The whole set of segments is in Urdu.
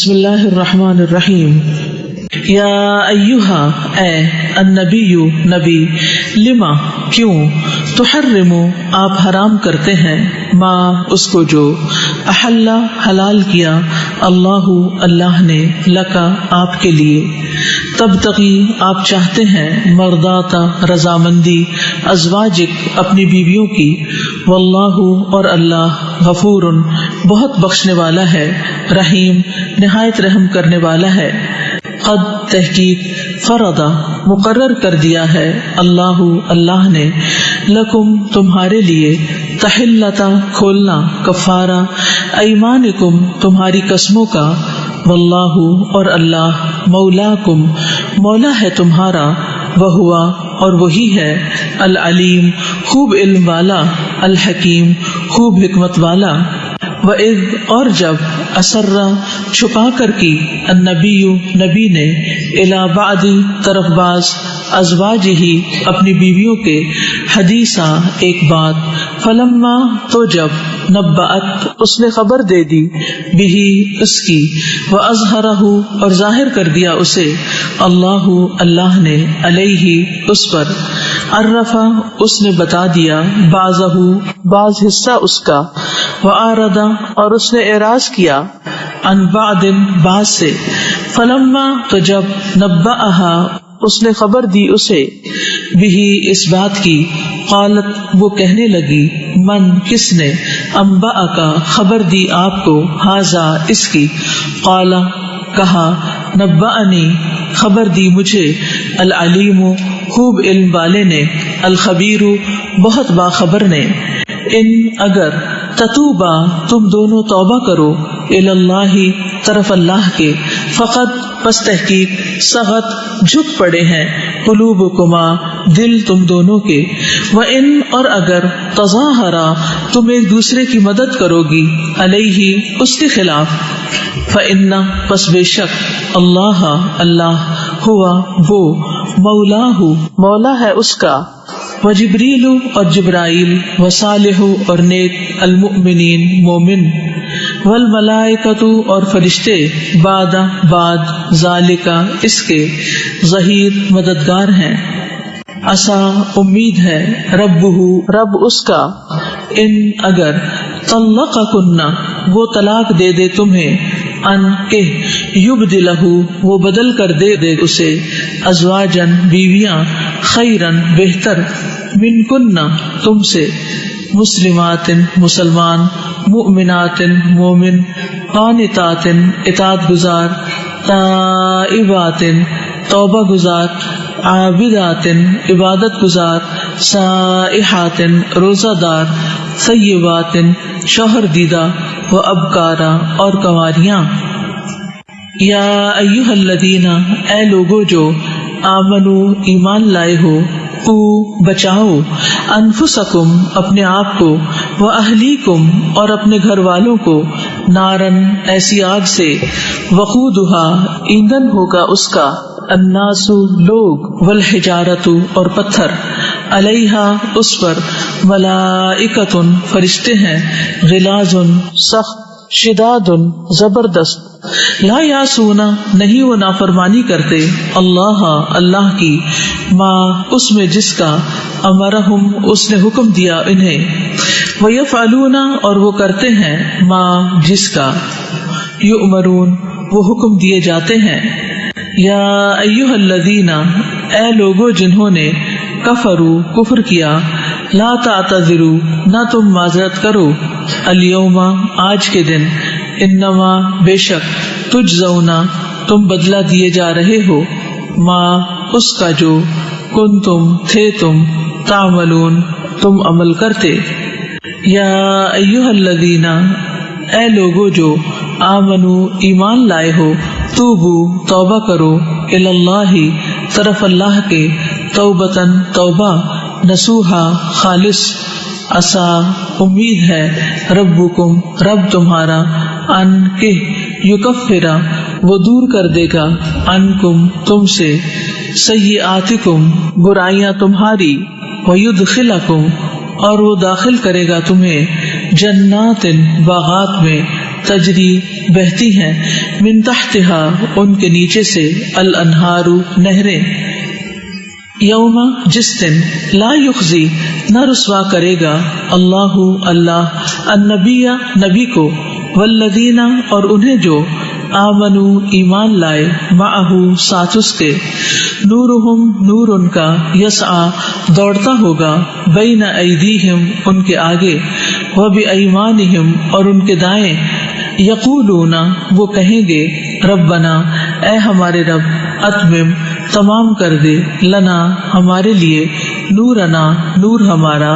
بسم اللہ الرحمن الرحیم. یا ایہا اے النبی نبی، لما کیوں، تحرم آپ حرام کرتے ہیں، ما اس کو جو، احل حلال کیا، اللہ اللہ نے، لکا آپ کے لیے، تبتغی آپ چاہتے ہیں، مرضات رضامندی، ازواجک اپنی بیویوں کی، واللہ اور اللہ، غفور بہت بخشنے والا ہے، رحیم نہایت رحم کرنے والا ہے. قد تحقیق، فرضا مقرر کر دیا ہے، اللہ اللہ نے، لکم تمہارے لیے، تحلتا کھولنا، کفارہ، ایمانکم تمہاری قسموں کا، واللہ اور اللہ، مولاکم مولا ہے تمہارا، وہوا اور وہی ہے، العلیم خوب علم والا، الحکیم خوب حکمت والا. وَإِذْ اور جب، اسرّ چھپا کر کی، النبی نبی نے، الی بعض طرف بعض، ازواجہ اپنی بیویوں کے، حدیثا ایک بات، فلما تو جب، نبأت اس نے خبر دے دی، بہی اس کی، واظہرہ اور ظاہر کر دیا اسے، اللہ اللہ نے، علیہ اس پر، عرفہ اس نے بتا دیا، بعضہ بعض حصہ اس کا، وآرد اور اس نے اعراض کیا، عن بعض بعض سے، فلما تو جب، نبأہا اس نے خبر دی اسے، بہی اس بات کی، قالت وہ کہنے لگی، من کس نے، انبأکا خبر دی آپ کو، ھذا اس کی، قال کہا، نبأنی خبر دی مجھے، العلیم خوب علم والے نے، الخبیر بہت باخبر نے. ان اگر، تتوبا تم دونوں توبہ کرو، اللہ طرف اللہ کے، فقط پس تحقیق، سغت جھک پڑے ہیں، قلوبکما دل تم دونوں کے، وَإِن اور اگر، تظاہرا تم ایک دوسرے کی مدد کرو گی، علیہ اس کے خلاف، فَإِنَّ پس بے شک، اللہ اللہ، ہوا وہ، مولاہ مولا ہے اس کا، وجبریل اور جبرائیل، وصالح اور نیک، المؤمنین مومن، والملائکۃ اور فرشتے، بعد ذالک اس کے، ظہیر مددگار ہیں. عسا امید ہے، ربہ رب اس کا، ان اگر، طلقکن وہ طلاق دے دے تمہیں، ان کہ، یبدلہ وہ بدل کر دے دے اسے، ازواجن بیویاں، خیرن بہتر، منکن تم سے، مسلمات مسلمان، مؤمنات مومن، قانتات اطاعت گزار، تائبات توبہ گزار، عابدات عبادت گزار، سائحات روزہ دار، ثیبات شوہر دیدہ، و ابکارا اور کنواریاں. یا ایھا الذین اے لوگو جو، آمنو ایمان لائے ہو، قو بچاؤ، انفسکم اپنے آپ کو، واہلیکم اور اپنے گھر والوں کو، نارن ایسی آگ سے، وقودھا ایندھن ہوگا اس کا، الناس لوگ، والحجارۃ اور پتھر، علیہا اس پر، ملائکۃ فرشتے ہیں، غلاظ سخت، شداد زبردست، لا یعصون نہیں وہ نافرمانی کرتے، اللہ اللہ کی، ما اس میں جس کا، امرہم اس نے حکم دیا انہیں، ویفعلون اور وہ کرتے ہیں، ما جس کا، یؤمرون وہ حکم دیے جاتے ہیں. یا ایھا الذین اے لوگو جنہوں نے، کفروا کفر کیا، لا تعتذروا نہ تم معذرت کرو، الیوم آج کے دن، انما بے شک، تجزون تم بدلہ دیے جا رہے ہو، ما اس کا جو، کنتم تھے تم، تعملون تم عمل کرتے. یا ایھا الذین اے لوگو جو، آمنو ایمان لائے ہو، توبو توبہ کرو، اللہ طرف اللہ کے، توبتن توبہ، نصوحا خالص، عسا امید ہے، ربکم رب تمہارا، ان کہ، یکفرا وہ دور کر دے گا، عنکم تم سے، سیئاتکم برائیاں تمہاری، ویدخلکم اور وہ داخل کرے گا تمہیں، جنات باغات میں، تجری بہتی ہیں، من تحتہا ان کے نیچے سے الانہار نہریں، یوم جس دن لا یخزی نہ رسوا کرے گا اللہ اللہ النبی نبی کو والذین اور انہیں جو آمنو ایمان لائے معہ ساتھ اس کے نورہم نور ان کا یسعی دوڑتا ہوگا بین ایدیہم ان کے آگے وبایمانہم اور ان کے دائیں یقولون وہ کہیں گے ربنا اے ہمارے رب اتمم تمام کر دے لنا ہمارے لیے نورنا نور ہمارا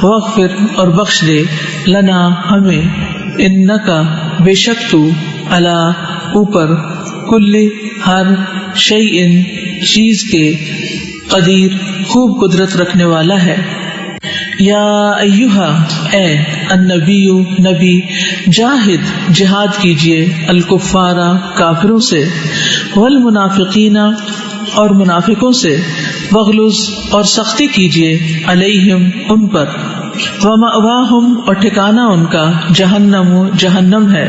واغفر اور بخش دے لنا ہمیں انکا بے شک تو علی اوپر کل ہر شیء چیز کے قدیر خوب قدرت رکھنے والا ہے۔ یا ایہا اے النبی نبی جاہد جہاد کیجئے الکفار کافروں سے والمنافقین اور منافقوں سے وغلظ اور سختی کیجئے علیہم ان پر ومأواہم اور ٹھکانہ ان کا جہنم جہنم ہے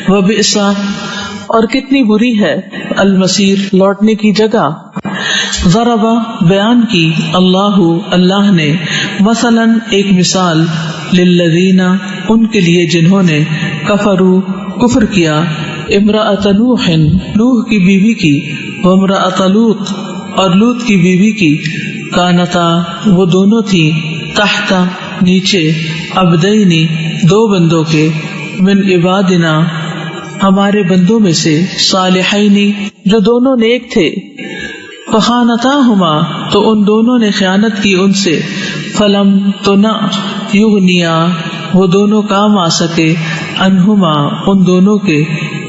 وبئس اور کتنی بری ہے المصیر لوٹنے کی جگہ۔ ضرب بیان کی اللہ نے مثلا ایک مثال للذین ان کے لیے جنہوں نے کفروا کفر کیا امرأۃ نوح نوح کی بیوی کی وامرأۃ لوط اور لوط کی بیوی کی کانتا وہ دونوں تھی تحت نیچے عبدینی دو بندوں کے من عبادنا ہمارے بندوں میں سے صالحینی جو دونوں نیک تھے فخانتاہما تو ان دونوں نے خیانت کی ان سے فلم تو نہ یغنیا وہ دونوں کام آ سکے انہما ان دونوں کے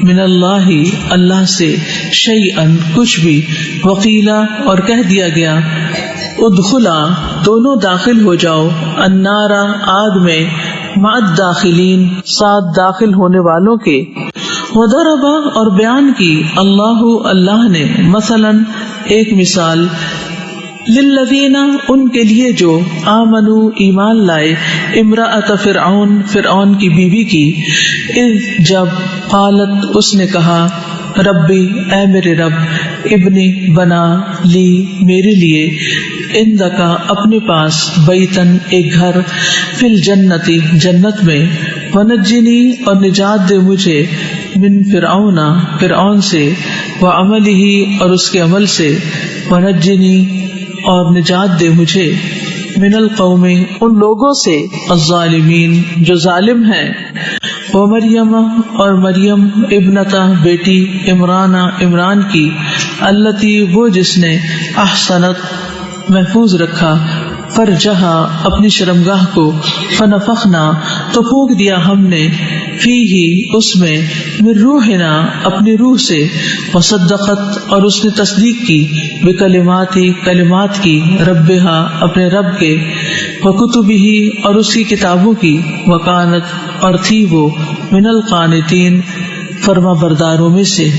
من اللہ اللہ سے شیئن کچھ بھی وقیلا اور کہہ دیا گیا ادخلا دونوں داخل ہو جاؤ النار آگ میں مع الداخلین ساتھ داخل ہونے والوں کے۔ وضرب اور بیان کی اللہ نے مثلا ایک مثال للذین ان کے لیے جو آمنو ایمان لائے امرأۃ فرعون کی بیوی کی اذ جب قالت اس نے کہا ربی اے میرے رب ابنی بنا لی میرے لیے عندک اپنے پاس بیتن ایک گھر فی الجنتی جنت میں ونجنی اور نجات دے مجھے من فرعون سے وعملہ اور اس کے عمل سے ونجنی اور نجات دے مجھے من القوم ان لوگوں سے الظالمین جو ظالم ہیں ومریم اور مریم ابنتا بیٹی عمران کی التی وہ جس نے احسنت محفوظ رکھا فرجہا اپنی شرمگاہ کو فنفخنا تو پھونک دیا ہم نے فیہی اس میں من روحنا اپنی روح سے وصدقت اور اس نے تصدیق کی کلمات کی ربہا اپنے رب کے وکتبہ اور اس کی کتابوں کی وکانت اور تھی وہ من القانتین فرما برداروں میں سے۔